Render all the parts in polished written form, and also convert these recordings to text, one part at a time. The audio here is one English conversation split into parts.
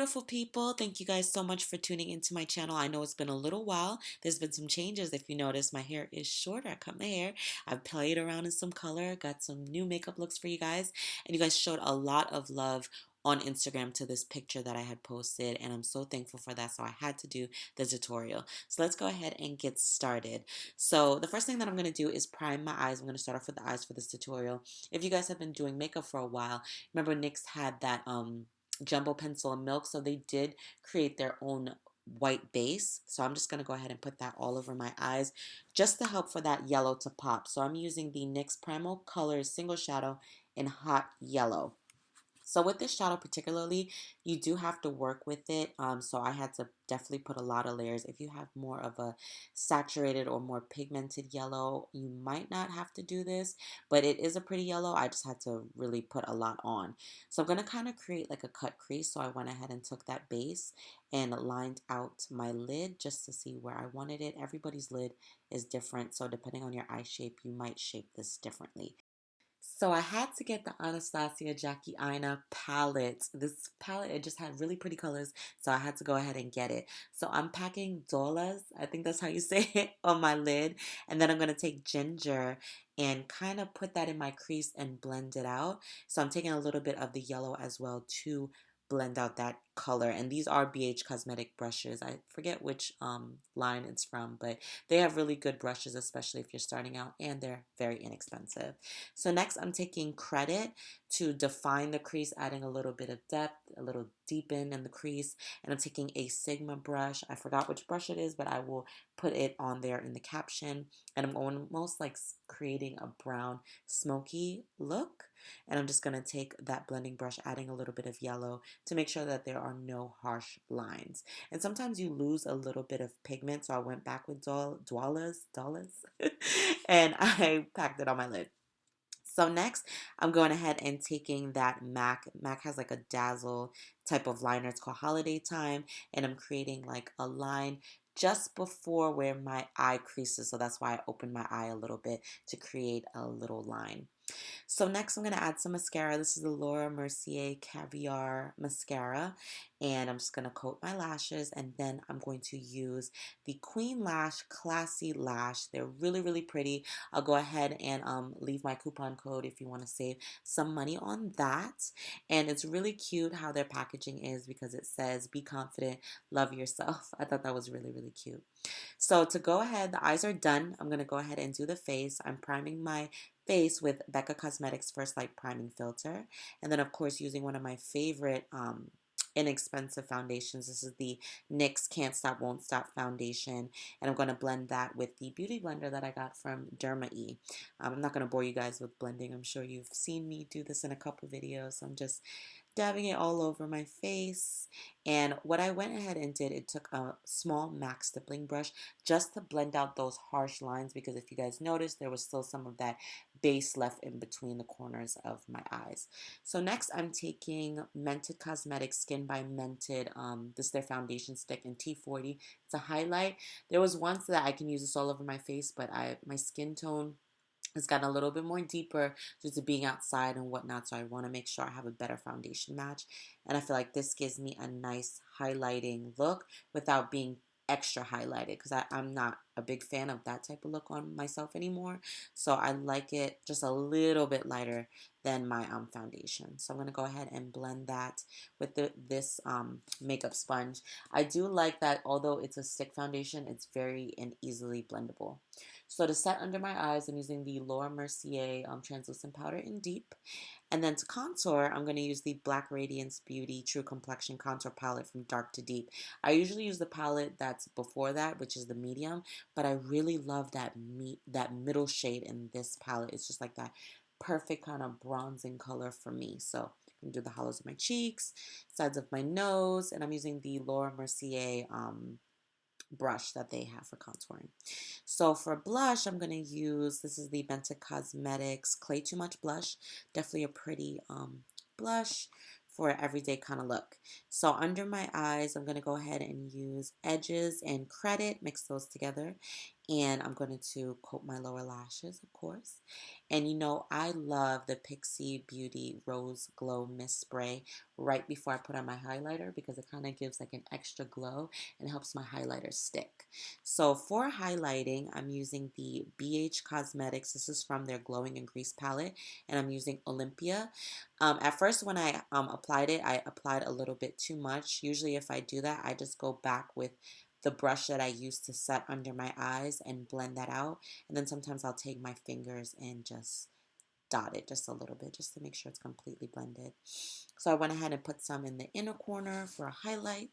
beautiful people. Thank you guys so much for tuning into my channel. I know it's been a little while. There's been some changes. If you notice, my hair is shorter. I cut my hair. I've played around in some color, got some new makeup looks for you guys. And you guys showed a lot of love on Instagram to this picture that I had posted, and I'm so thankful for that. So I had to do the tutorial. So let's go ahead and get started. So the first thing that I'm going to do is prime my eyes. I'm going to start off with the eyes for this tutorial. If you guys have been doing makeup for a while, remember NYX had that jumbo pencil and milk, so they did create their own white base. So I'm just going to go ahead and put that all over my eyes just to help for that yellow to pop. So I'm using the NYX Primal Colors Single Shadow in Hot Yellow. So with this shadow particularly, you do have to work with it. So I had to definitely put a lot of layers. If you have more of a saturated or more pigmented yellow, you might not have to do this, but it is a pretty yellow. I just had to really put a lot on. So I'm going to kind of create like a cut crease. So I went ahead and took that base and lined out my lid just to see where I wanted it. Everybody's lid is different. So depending on your eye shape, you might shape this differently. So I had to get the Anastasia Jackie Aina palette. This palette, it just had really pretty colors, so I had to go ahead and get it. So I'm packing dollars, I think that's how you say it, on my lid. And then I'm going to take ginger and kind of put that in my crease and blend it out. So I'm taking a little bit of the yellow as well to blend out that color. And these are BH Cosmetic brushes. I forget which line it's from, but they have really good brushes, especially if you're starting out, and they're very inexpensive. So next I'm taking credit to define the crease, adding a little bit of depth, a little deepen in the crease. And I'm taking a Sigma brush. I forgot which brush it is, but I will put it on there in the caption. And I'm almost like creating a brown smoky look. And I'm just going to take that blending brush, adding a little bit of yellow to make sure that there are no harsh lines. And sometimes you lose a little bit of pigment, so I went back with dollars, and I packed it on my lid. So next, I'm going ahead and taking that MAC. MAC has like a dazzle type of liner. It's called Holiday Time. And I'm creating like a line just before where my eye creases. So that's why I opened my eye a little bit to create a little line. So next I'm going to add some mascara. This is the Laura Mercier Caviar Mascara. And I'm just going to coat my lashes. And then I'm going to use the Queen Lash Classy Lash. They're really, really pretty. I'll go ahead and leave my coupon code if you want to save some money on that. And it's really cute how their packaging is because it says, be confident, love yourself. I thought that was really, really cute. So to go ahead, the eyes are done. I'm going to go ahead and do the face. I'm priming my face with Becca Cosmetics First Light Priming Filter. And then, of course, using one of my favorite inexpensive foundations. This is the NYX Can't Stop Won't Stop foundation. And I'm going to blend that with the beauty blender that I got from Derma E. I'm not going to bore you guys with blending. I'm sure you've seen me do this in a couple videos. I'm just dabbing it all over my face. And what I went ahead and did, it took a small MAC stippling brush just to blend out those harsh lines, because if you guys noticed, there was still some of that base left in between the corners of my eyes. So next I'm taking Mented Cosmetics Skin by Mented. This is their foundation stick in T40. It's a highlight. There was once that I can use this all over my face, but my skin tone has gotten a little bit more deeper due to being outside and whatnot, so I want to make sure I have a better foundation match. And I feel like this gives me a nice highlighting look without being extra highlighted, because I'm not a big fan of that type of look on myself anymore. So I like it just a little bit lighter than my foundation. So I'm going to go ahead and blend that with this makeup sponge. I do like that although it's a stick foundation, it's very and easily blendable. So to set under my eyes, I'm using the Laura Mercier translucent powder in Deep. And then to contour, I'm going to use the Black Radiance Beauty True Complexion Contour Palette from Dark to Deep. I usually use the palette that's before that, which is the medium, but I really love that middle shade in this palette. It's just like that perfect kind of bronzing color for me. So I'm going to do the hollows of my cheeks, sides of my nose, and I'm using the Laura Mercier brush that they have for contouring. So for blush, I'm going to use, this is the Mented Cosmetics Clay Too Much blush. Definitely a pretty blush for an everyday kind of look. So under my eyes, I'm going to go ahead and use Edges and Credit, mix those together. And I'm going to coat my lower lashes, of course. And you know, I love the Pixi Beauty Rose Glow Mist Spray right before I put on my highlighter because it kind of gives like an extra glow and helps my highlighter stick. So for highlighting, I'm using the BH Cosmetics. This is from their Glowing and Grease palette, and I'm using Olympia. At first, when I applied it, I applied a little bit too much. Usually if I do that, I just go back with the brush that I used to set under my eyes and blend that out. And then sometimes I'll take my fingers and just dot it just a little bit just to make sure it's completely blended. So I went ahead and put some in the inner corner for a highlight.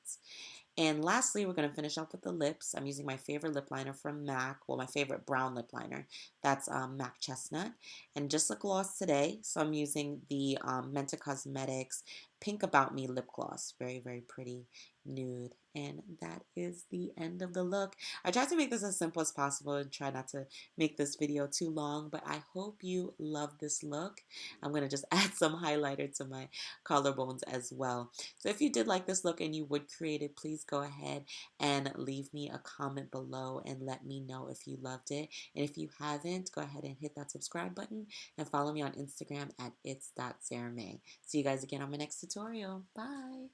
And lastly, we're going to finish off with the lips. I'm using my favorite lip liner from MAC. Well, my favorite brown lip liner. That's MAC Chestnut. And just a gloss today. So I'm using the Mented Cosmetics Pink About Me lip gloss. Very, very pretty nude. And that is the end of the look. I tried to make this as simple as possible and try not to make this video too long, but I hope you love this look. I'm going to just add some highlighter to my collarbones as well. So if you did like this look and you would create it, please go ahead and leave me a comment below and let me know if you loved it. And if you haven't, go ahead and hit that subscribe button and follow me on Instagram at its.sarahmay. See you guys again on my next tutorial. Bye!